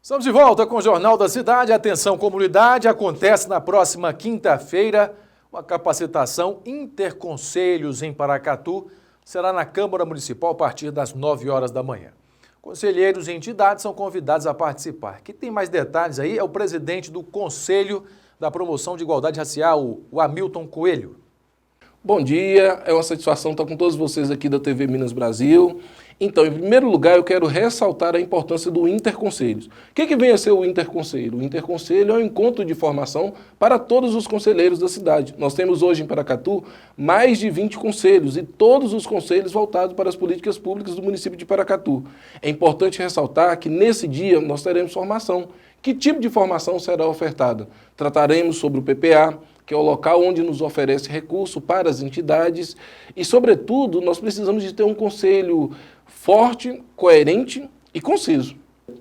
Estamos de volta com o Jornal da Cidade. Atenção, comunidade, acontece na próxima quinta-feira uma capacitação Interconselhos em Paracatu. Será na Câmara Municipal a partir das 9 horas da manhã. Conselheiros e entidades são convidados a participar. Quem tem mais detalhes aí é o presidente do Conselho da Promoção de Igualdade Racial, o Hamilton Coelho. Bom dia, é uma satisfação estar com todos vocês aqui da TV Minas Brasil. Então, em primeiro lugar, eu quero ressaltar a importância do Interconselhos. O que vem a ser o Interconselho? O Interconselho é um encontro de formação para todos os conselheiros da cidade. Nós temos hoje em Paracatu mais de 20 conselhos e todos os conselhos voltados para as políticas públicas do município de Paracatu. É importante ressaltar que nesse dia nós teremos formação. Que tipo de formação será ofertada? Trataremos sobre o PPA, que é o local onde nos oferece recurso para as entidades e, sobretudo, nós precisamos de ter um conselho forte, coerente e conciso.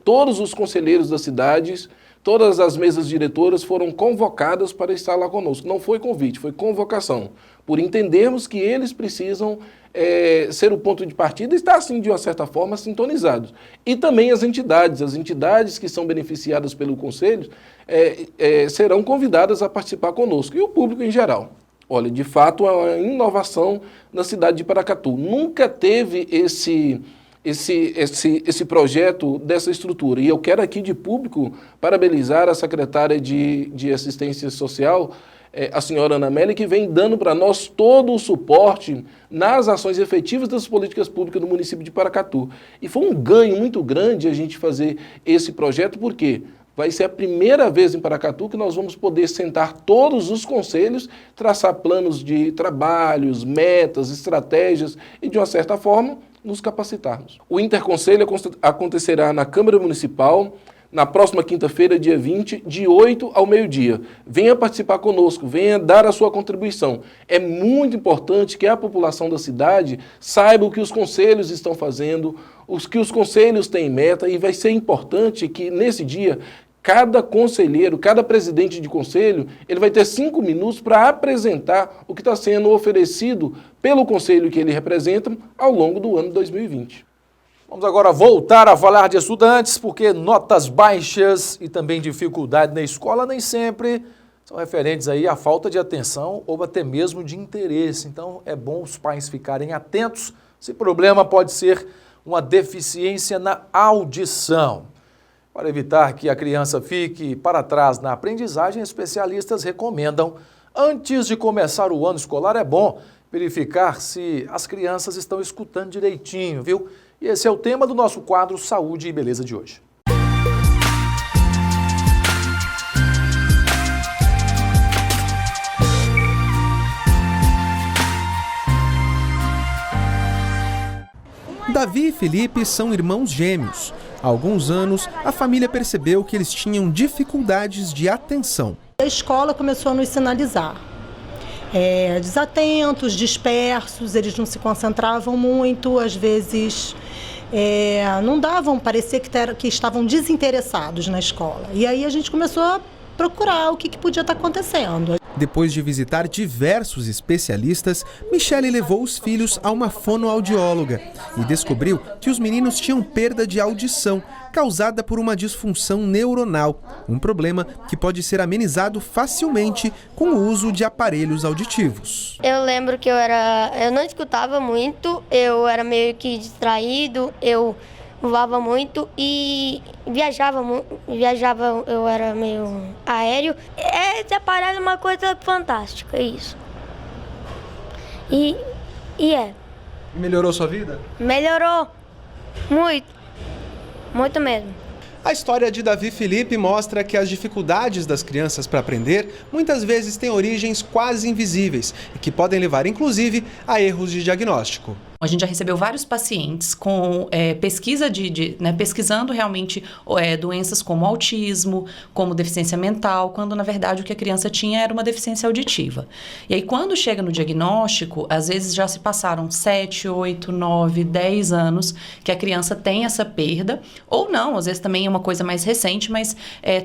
Todos os conselheiros das cidades, todas as mesas diretoras foram convocadas para estar lá conosco. Não foi convite, foi convocação, por entendermos que eles precisam ser o ponto de partida e estar, assim, de uma certa forma, sintonizados. E também as entidades que são beneficiadas pelo Conselho serão convidadas a participar conosco, e o público em geral. Olha, de fato, é uma inovação na cidade de Paracatu. Nunca teve esse projeto dessa estrutura. E eu quero aqui de público parabenizar a secretária de Assistência Social, a senhora Ana Amélia, que vem dando para nós todo o suporte nas ações efetivas das políticas públicas do município de Paracatu. E foi um ganho muito grande a gente fazer esse projeto, porque vai ser a primeira vez em Paracatu que nós vamos poder sentar todos os conselhos, traçar planos de trabalhos, metas, estratégias e, de uma certa forma, nos capacitarmos. O Interconselho acontecerá na Câmara Municipal na próxima quinta-feira, dia 20, de 8 ao meio-dia. Venha participar conosco, venha dar a sua contribuição. É muito importante que a população da cidade saiba o que os conselhos estão fazendo, que os conselhos têm meta, e vai ser importante que, nesse dia, cada conselheiro, cada presidente de conselho, ele vai ter 5 minutos para apresentar o que está sendo oferecido pelo conselho que ele representa ao longo do ano 2020. Vamos agora voltar a falar de estudantes, porque notas baixas e também dificuldade na escola nem sempre são referentes aí à falta de atenção ou até mesmo de interesse. Então é bom os pais ficarem atentos. Esse problema pode ser uma deficiência na audição. Para evitar que a criança fique para trás na aprendizagem, especialistas recomendam, antes de começar o ano escolar, é bom verificar se as crianças estão escutando direitinho, viu? E esse é o tema do nosso quadro Saúde e Beleza de hoje. Davi e Felipe são irmãos gêmeos. Há alguns anos, a família percebeu que eles tinham dificuldades de atenção. A escola começou a nos sinalizar. Desatentos, dispersos, eles não se concentravam muito, às vezes não davam, parecia que estavam desinteressados na escola. E aí a gente começou a procurar o que podia estar acontecendo. Depois de visitar diversos especialistas, Michele levou os filhos a uma fonoaudióloga e descobriu que os meninos tinham perda de audição, causada por uma disfunção neuronal, um problema que pode ser amenizado facilmente com o uso de aparelhos auditivos. Eu lembro que eu não escutava muito, eu era meio que distraído, eu voava muito e viajava, eu era meio aéreo. Esse aparelho é uma coisa fantástica, é isso. E Melhorou sua vida? Melhorou muito mesmo. A história de Davi e Felipe mostra que as dificuldades das crianças para aprender muitas vezes têm origens quase invisíveis e que podem levar, inclusive, a erros de diagnóstico. A gente já recebeu vários pacientes com pesquisando realmente doenças como autismo, como deficiência mental, quando na verdade o que a criança tinha era uma deficiência auditiva. E aí quando chega no diagnóstico, às vezes já se passaram 7, 8, 9, 10 anos que a criança tem essa perda, ou não, às vezes também é uma coisa mais recente, mas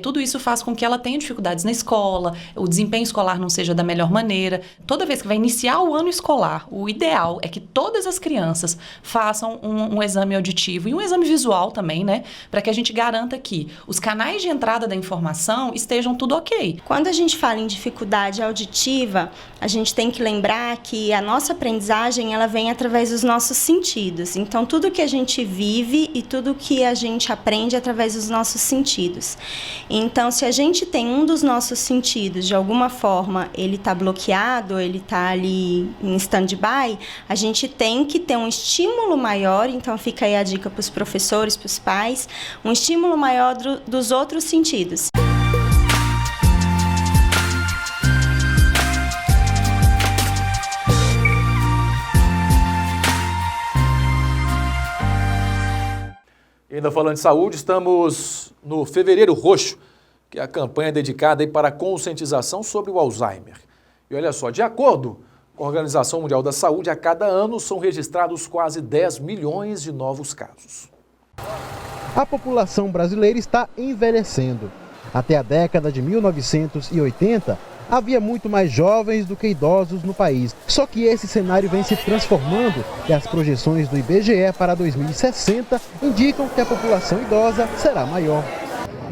tudo isso faz com que ela tenha dificuldades na escola, o desempenho escolar não seja da melhor maneira. Toda vez que vai iniciar o ano escolar, o ideal é que todas as crianças façam um exame auditivo e um exame visual também, né? Para que a gente garanta que os canais de entrada da informação estejam tudo ok. Quando a gente fala em dificuldade auditiva, a gente tem que lembrar que a nossa aprendizagem ela vem através dos nossos sentidos. Então, tudo que a gente vive e tudo que a gente aprende é através dos nossos sentidos. Então, se a gente tem um dos nossos sentidos, de alguma forma, ele está bloqueado, ele está ali em stand-by, a gente tem que ter um estímulo maior, então fica aí a dica para os professores, para os pais, um estímulo maior dos outros sentidos. E ainda falando de saúde, estamos no Fevereiro Roxo, que é a campanha dedicada aí para a conscientização sobre o Alzheimer. E olha só, de acordo com a Organização Mundial da Saúde, a cada ano são registrados quase 10 milhões de novos casos. A população brasileira está envelhecendo. Até a década de 1980, havia muito mais jovens do que idosos no país. Só que esse cenário vem se transformando e as projeções do IBGE para 2060 indicam que a população idosa será maior.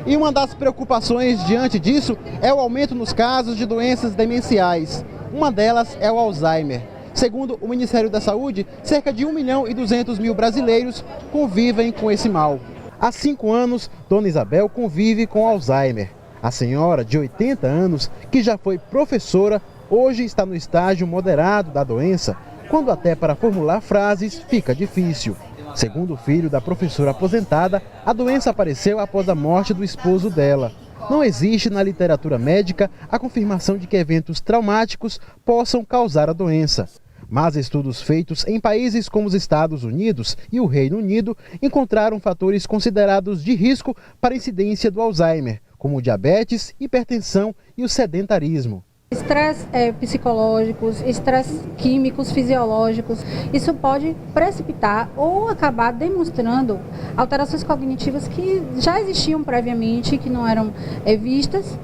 E uma das preocupações diante disso é o aumento nos casos de doenças demenciais. Uma delas é o Alzheimer. Segundo o Ministério da Saúde, cerca de 1.200.000 brasileiros convivem com esse mal. Há 5 anos, Dona Isabel convive com Alzheimer. A senhora, de 80 anos, que já foi professora, hoje está no estágio moderado da doença, quando até para formular frases fica difícil. Segundo o filho da professora aposentada, a doença apareceu após a morte do esposo dela. Não existe na literatura médica a confirmação de que eventos traumáticos possam causar a doença. Mas estudos feitos em países como os Estados Unidos e o Reino Unido encontraram fatores considerados de risco para a incidência do Alzheimer, como o diabetes, hipertensão e o sedentarismo. Estresse psicológicos, estresse químicos, fisiológicos, isso pode precipitar ou acabar demonstrando alterações cognitivas que já existiam previamente, que não eram vistas,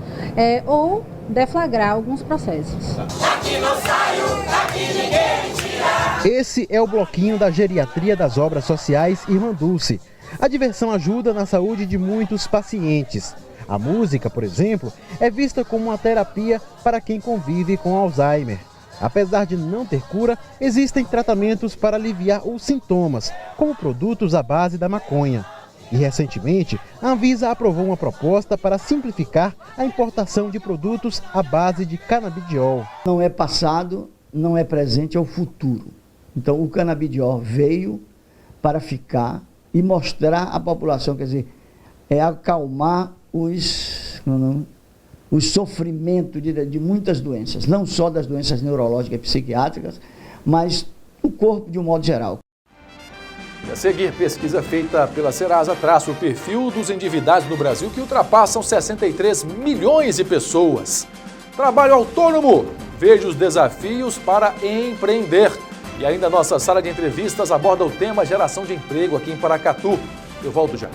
ou deflagrar alguns processos. Daqui não saio, daqui ninguém tira. Esse é o bloquinho da geriatria das obras sociais Irmã Dulce. A diversão ajuda na saúde de muitos pacientes. A música, por exemplo, é vista como uma terapia para quem convive com Alzheimer. Apesar de não ter cura, existem tratamentos para aliviar os sintomas, como produtos à base da maconha. E recentemente, a Anvisa aprovou uma proposta para simplificar a importação de produtos à base de canabidiol. Não é passado, não é presente, é o futuro. Então o canabidiol veio para ficar e mostrar à população, quer dizer, é acalmar o sofrimento de muitas doenças, não só das doenças neurológicas e psiquiátricas, mas o corpo de um modo geral. E a seguir, pesquisa feita pela Serasa traça o perfil dos endividados no Brasil que ultrapassam 63 milhões de pessoas. Trabalho autônomo, veja os desafios para empreender. E ainda a nossa sala de entrevistas aborda o tema geração de emprego aqui em Paracatu. Eu volto já.